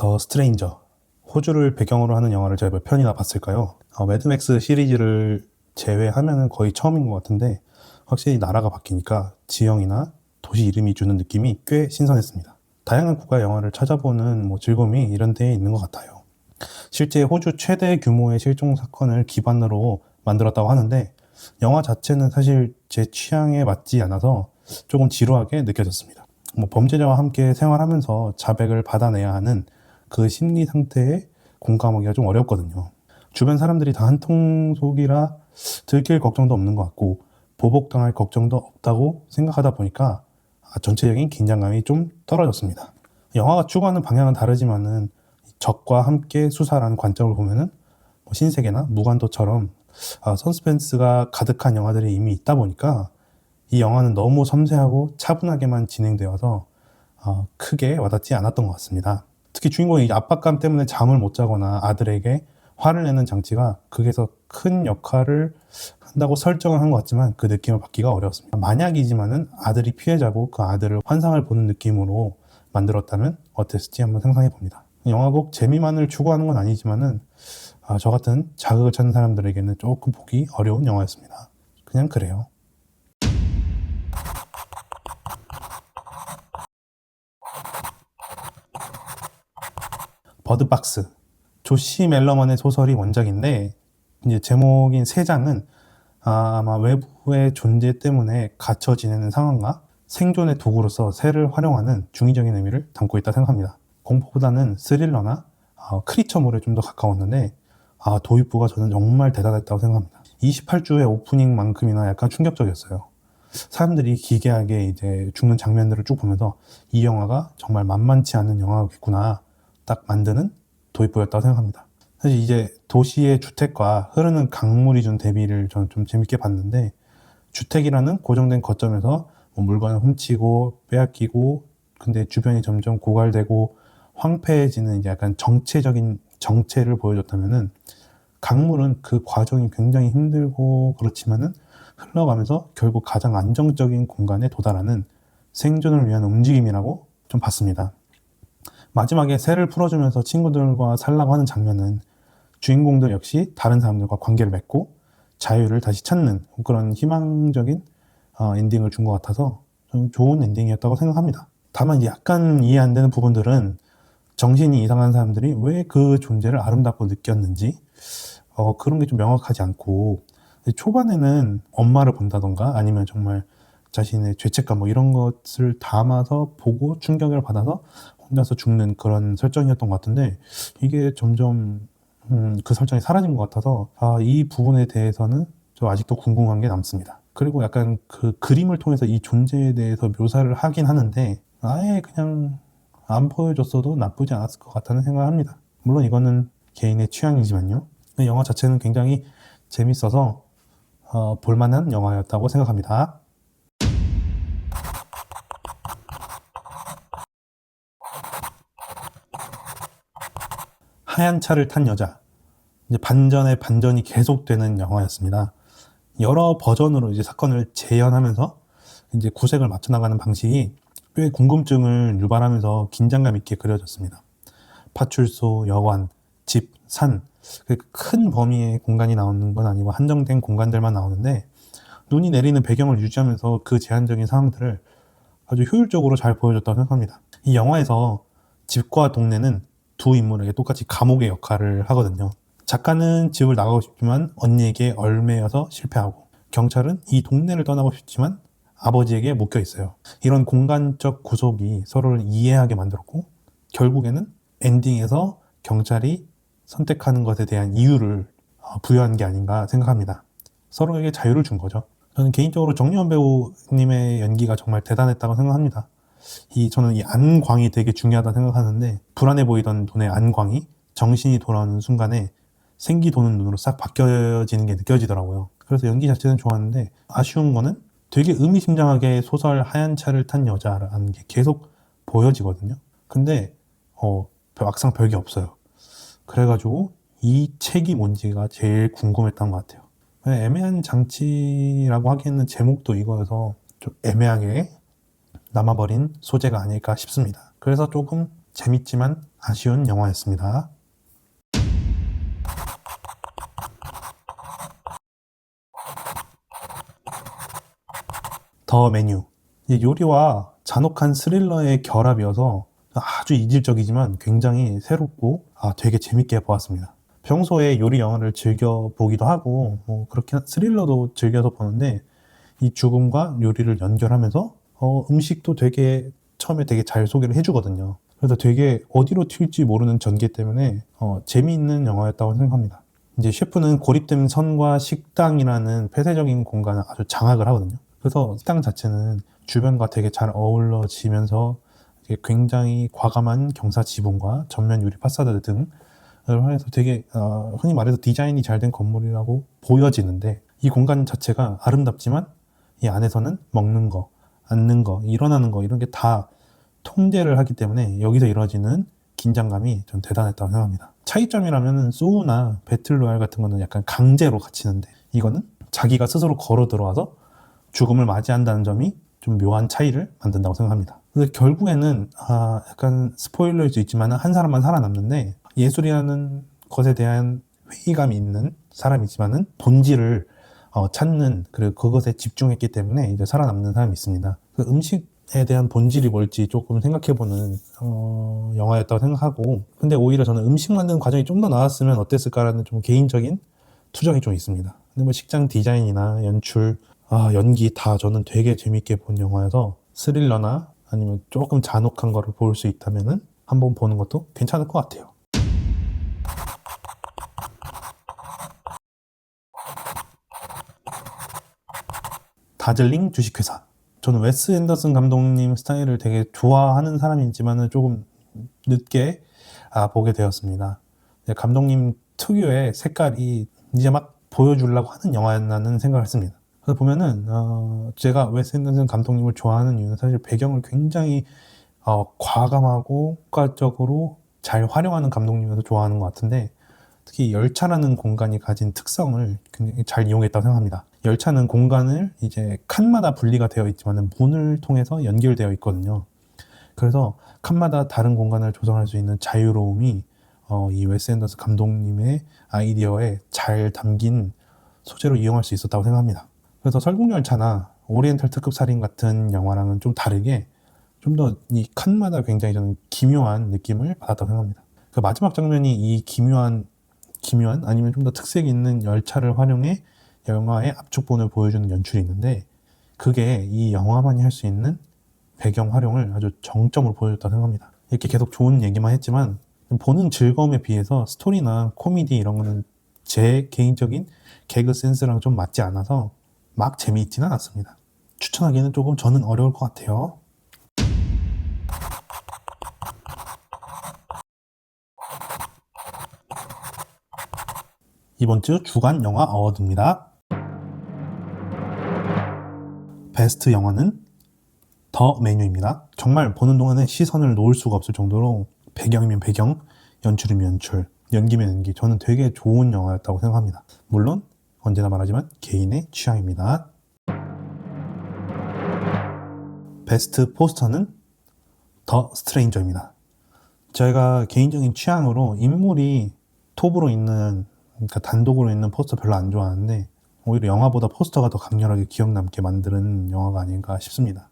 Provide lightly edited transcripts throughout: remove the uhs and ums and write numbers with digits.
더 스트레인저, 호주를 배경으로 하는 영화를 제가 몇 편이나 봤을까요? 매드맥스 시리즈를 제외하면 거의 처음인 것 같은데 확실히 나라가 바뀌니까 지형이나 도시 이름이 주는 느낌이 꽤 신선했습니다. 다양한 국가의 영화를 찾아보는 즐거움이 이런 데에 있는 것 같아요. 실제 호주 최대 규모의 실종 사건을 기반으로 만들었다고 하는데 영화 자체는 사실 제 취향에 맞지 않아서 조금 지루하게 느껴졌습니다. 범죄자와 함께 생활하면서 자백을 받아내야 하는 그 심리 상태에 공감하기가 좀 어렵거든요. 주변 사람들이 다 한통속이라 들킬 걱정도 없는 것 같고 보복당할 걱정도 없다고 생각하다 보니까 전체적인 긴장감이 좀 떨어졌습니다. 영화가 추구하는 방향은 다르지만은 적과 함께 수사라는 관점을 보면은 신세계나 무간도처럼 서스펜스가 가득한 영화들이 이미 있다 보니까 이 영화는 너무 섬세하고 차분하게만 진행되어서 크게 와닿지 않았던 것 같습니다. 특히 주인공이 압박감 때문에 잠을 못 자거나 아들에게 화를 내는 장치가 극에서 큰 역할을 한다고 설정을 한 것 같지만 그 느낌을 받기가 어려웠습니다. 만약이지만은 아들이 피해자고 그 아들을 환상을 보는 느낌으로 만들었다면 어땠을지 한번 상상해 봅니다. 영화 꼭 재미만을 추구하는 건 아니지만은 저 같은 자극을 찾는 사람들에게는 조금 보기 어려운 영화였습니다. 그냥 그래요. 버드박스, 조시 멜러먼의 소설이 원작인데 이제 제목인 세 장은 아마 외부의 존재 때문에 갇혀 지내는 상황과 생존의 도구로서 새를 활용하는 중의적인 의미를 담고 있다 생각합니다. 공포보다는 스릴러나 크리처물에 좀 더 가까웠는데 도입부가 저는 정말 대단했다고 생각합니다. 28주의 오프닝만큼이나 약간 충격적이었어요. 사람들이 기괴하게 이제 죽는 장면들을 쭉 보면서 이 영화가 정말 만만치 않은 영화겠구나 딱 만드는 도입부였다고 생각합니다. 사실 이제 도시의 주택과 흐르는 강물이 준 대비를 저는 좀 재밌게 봤는데 주택이라는 고정된 거점에서 물건을 훔치고 빼앗기고 근데 주변이 점점 고갈되고 황폐해지는 이제 약간 정체적인 정체를 보여줬다면은 강물은 그 과정이 굉장히 힘들고 그렇지만은 흘러가면서 결국 가장 안정적인 공간에 도달하는 생존을 위한 움직임이라고 좀 봤습니다. 마지막에 새를 풀어주면서 친구들과 살라고 하는 장면은 주인공들 역시 다른 사람들과 관계를 맺고 자유를 다시 찾는 그런 희망적인 엔딩을 준 것 같아서 좀 좋은 엔딩이었다고 생각합니다. 다만 약간 이해 안 되는 부분들은 정신이 이상한 사람들이 왜 그 존재를 아름답고 느꼈는지 그런 게 좀 명확하지 않고 초반에는 엄마를 본다던가 아니면 정말 자신의 죄책감 이런 것을 담아서 보고 충격을 받아서 혼자서 죽는 그런 설정이었던 것 같은데 이게 점점 그 설정이 사라진 것 같아서 이 부분에 대해서는 저 아직도 궁금한 게 남습니다. 그리고 약간 그 그림을 통해서 이 존재에 대해서 묘사를 하긴 하는데 아예 그냥 안 보여줬어도 나쁘지 않았을 것 같다는 생각을 합니다. 물론 이거는 개인의 취향이지만요. 영화 자체는 굉장히 재밌어서 볼만한 영화였다고 생각합니다. 하얀 차를 탄 여자. 이제 반전의 반전이 계속되는 영화였습니다. 여러 버전으로 이제 사건을 재현하면서 이제 구색을 맞춰 나가는 방식이 꽤 궁금증을 유발하면서 긴장감 있게 그려졌습니다. 파출소, 여관, 집, 산, 큰 범위의 공간이 나오는 건 아니고 한정된 공간들만 나오는데 눈이 내리는 배경을 유지하면서 그 제한적인 상황들을 아주 효율적으로 잘 보여줬다고 생각합니다. 이 영화에서 집과 동네는 두 인물에게 똑같이 감옥의 역할을 하거든요. 작가는 집을 나가고 싶지만 언니에게 얽매여서 실패하고 경찰은 이 동네를 떠나고 싶지만 아버지에게 묶여 있어요. 이런 공간적 구속이 서로를 이해하게 만들었고 결국에는 엔딩에서 경찰이 선택하는 것에 대한 이유를 부여한 게 아닌가 생각합니다. 서로에게 자유를 준 거죠. 저는 개인적으로 정유현 배우님의 연기가 정말 대단했다고 생각합니다. 저는 이 안광이 되게 중요하다 생각하는데 불안해 보이던 눈의 안광이 정신이 돌아오는 순간에 생기 도는 눈으로 싹 바뀌어지는 게 느껴지더라고요. 그래서 연기 자체는 좋았는데 아쉬운 거는 되게 의미심장하게 소설 하얀 차를 탄 여자라는 게 계속 보여지거든요. 근데 막상 별게 없어요. 그래가지고 이 책이 뭔지가 제일 궁금했던 것 같아요. 애매한 장치라고 하기에는 제목도 이거여서 좀 애매하게 남아버린 소재가 아닐까 싶습니다. 그래서 조금 재밌지만 아쉬운 영화였습니다. 더 메뉴. 이 요리와 잔혹한 스릴러의 결합이어서 아주 이질적이지만 굉장히 새롭고 되게 재밌게 보았습니다. 평소에 요리 영화를 즐겨 보기도 하고 그렇게 스릴러도 즐겨서 보는데 이 죽음과 요리를 연결하면서 음식도 되게 처음에 되게 잘 소개를 해주거든요. 그래서 되게 어디로 튈지 모르는 전개 때문에 재미있는 영화였다고 생각합니다. 이제 셰프는 고립된 선과 식당이라는 폐쇄적인 공간을 아주 장악을 하거든요. 그래서 식당 자체는 주변과 되게 잘 어우러지면서 굉장히 과감한 경사 지붕과 전면 유리 파사드 등을 활용해서 되게 흔히 말해서 디자인이 잘 된 건물이라고 보여지는데 이 공간 자체가 아름답지만 이 안에서는 먹는 거, 앉는 거, 일어나는 거 이런 게 다 통제를 하기 때문에 여기서 이루어지는 긴장감이 좀 대단했다고 생각합니다. 차이점이라면 소우나 배틀로얄 같은 거는 약간 강제로 갇히는데 이거는 자기가 스스로 걸어 들어와서 죽음을 맞이한다는 점이 좀 묘한 차이를 만든다고 생각합니다. 근데 결국에는 약간 스포일러일 수 있지만 한 사람만 살아남는데 예술이라는 것에 대한 회의감이 있는 사람이지만은 본질을 찾는 그리고 그것에 집중했기 때문에 이제 살아남는 사람이 있습니다. 그 음식에 대한 본질이 뭘지 조금 생각해보는 영화였다고 생각하고 근데 오히려 저는 음식 만드는 과정이 좀 더 나았으면 어땠을까라는 좀 개인적인 투정이 좀 있습니다. 근데 뭐 식장 디자인이나 연출 연기 다 저는 되게 재밌게 본 영화여서 스릴러나 아니면 조금 잔혹한 거를 볼 수 있다면은 한번 보는 것도 괜찮을 것 같아요. 다즐링 주식회사. 저는 웨스 앤더슨 감독님 스타일을 되게 좋아하는 사람이지만은 조금 늦게 보게 되었습니다. 감독님 특유의 색깔이 이제 막 보여주려고 하는 영화였나는 생각을 했습니다. 그래서 보면은 제가 웨스 앤더슨 감독님을 좋아하는 이유는 사실 배경을 굉장히 과감하고 효과적으로 잘 활용하는 감독님이어서 좋아하는 것 같은데 특히 열차라는 공간이 가진 특성을 굉장히 잘 이용했다고 생각합니다. 열차는 공간을 이제 칸마다 분리가 되어 있지만 문을 통해서 연결되어 있거든요. 그래서 칸마다 다른 공간을 조성할 수 있는 자유로움이 이 웨스 앤더슨 감독님의 아이디어에 잘 담긴 소재로 이용할 수 있었다고 생각합니다. 그래서 설국열차나 오리엔탈 특급 살인 같은 영화랑은 좀 다르게 좀 더 이 칸마다 굉장히 저는 기묘한 느낌을 받았다고 생각합니다. 그 마지막 장면이 이 기묘한 아니면 좀 더 특색 있는 열차를 활용해 영화의 압축본을 보여주는 연출이 있는데 그게 이 영화만이 할 수 있는 배경 활용을 아주 정점으로 보여줬다고 생각합니다. 이렇게 계속 좋은 얘기만 했지만 보는 즐거움에 비해서 스토리나 코미디 이런 거는 제 개인적인 개그 센스랑 좀 맞지 않아서 막 재미있지는 않았습니다. 추천하기는 조금 저는 어려울 것 같아요. 이번 주 주간 영화 어워드입니다. 베스트 영화는 더 메뉴입니다. 정말 보는 동안에 시선을 놓을 수가 없을 정도로 배경이면 배경, 연출이면 연출, 연기면 연기 저는 되게 좋은 영화였다고 생각합니다. 물론 언제나 말하지만 개인의 취향입니다. 베스트 포스터는 더 스트레인저입니다. 제가 개인적인 취향으로 인물이 톱으로 있는 그러니까 단독으로 있는 포스터 별로 안 좋아하는데 오히려 영화보다 포스터가 더 강렬하게 기억 남게 만드는 영화가 아닌가 싶습니다.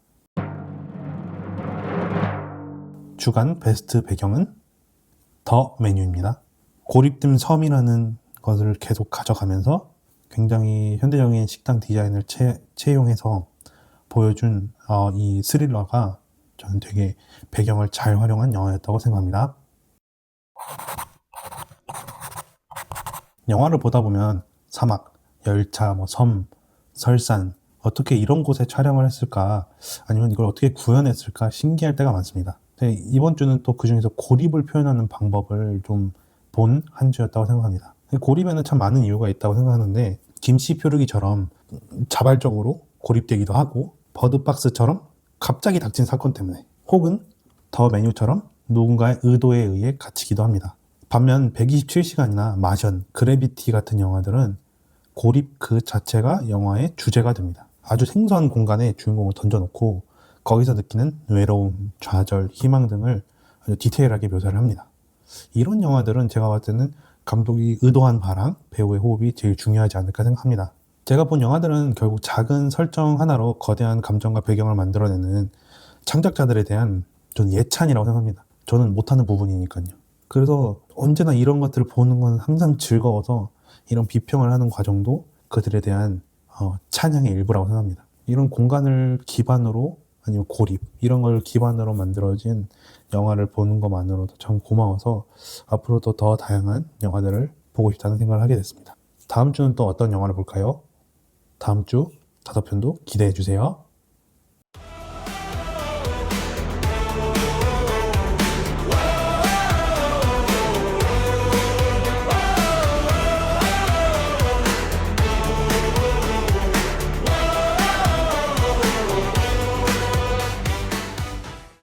주간 베스트 배경은 더 메뉴입니다. 고립된 섬이라는 것을 계속 가져가면서 굉장히 현대적인 식당 디자인을 채용해서 보여준 이 스릴러가 저는 되게 배경을 잘 활용한 영화였다고 생각합니다. 영화를 보다 보면 사막, 열차, 섬, 설산 어떻게 이런 곳에 촬영을 했을까 아니면 이걸 어떻게 구현했을까 신기할 때가 많습니다. 이번 주는 또 그중에서 고립을 표현하는 방법을 좀 본 한 주였다고 생각합니다. 고립에는 참 많은 이유가 있다고 생각하는데 김씨 표류기처럼 자발적으로 고립되기도 하고 버드박스처럼 갑자기 닥친 사건 때문에 혹은 더 메뉴처럼 누군가의 의도에 의해 갇히기도 합니다. 반면 127시간이나 마션, 그래비티 같은 영화들은 고립 그 자체가 영화의 주제가 됩니다. 아주 생소한 공간에 주인공을 던져놓고 거기서 느끼는 외로움, 좌절, 희망 등을 아주 디테일하게 묘사를 합니다. 이런 영화들은 제가 봤을 때는 감독이 의도한 바랑 배우의 호흡이 제일 중요하지 않을까 생각합니다. 제가 본 영화들은 결국 작은 설정 하나로 거대한 감정과 배경을 만들어내는 창작자들에 대한 전 예찬이라고 생각합니다. 저는 못하는 부분이니까요. 그래서 언제나 이런 것들을 보는 건 항상 즐거워서 이런 비평을 하는 과정도 그들에 대한 찬양의 일부라고 생각합니다. 이런 공간을 기반으로 아니면 고립 이런 걸 기반으로 만들어진 영화를 보는 것만으로도 참 고마워서 앞으로도 더 다양한 영화들을 보고 싶다는 생각을 하게 됐습니다. 다음 주는 또 어떤 영화를 볼까요? 다음 주 5편도 기대해 주세요.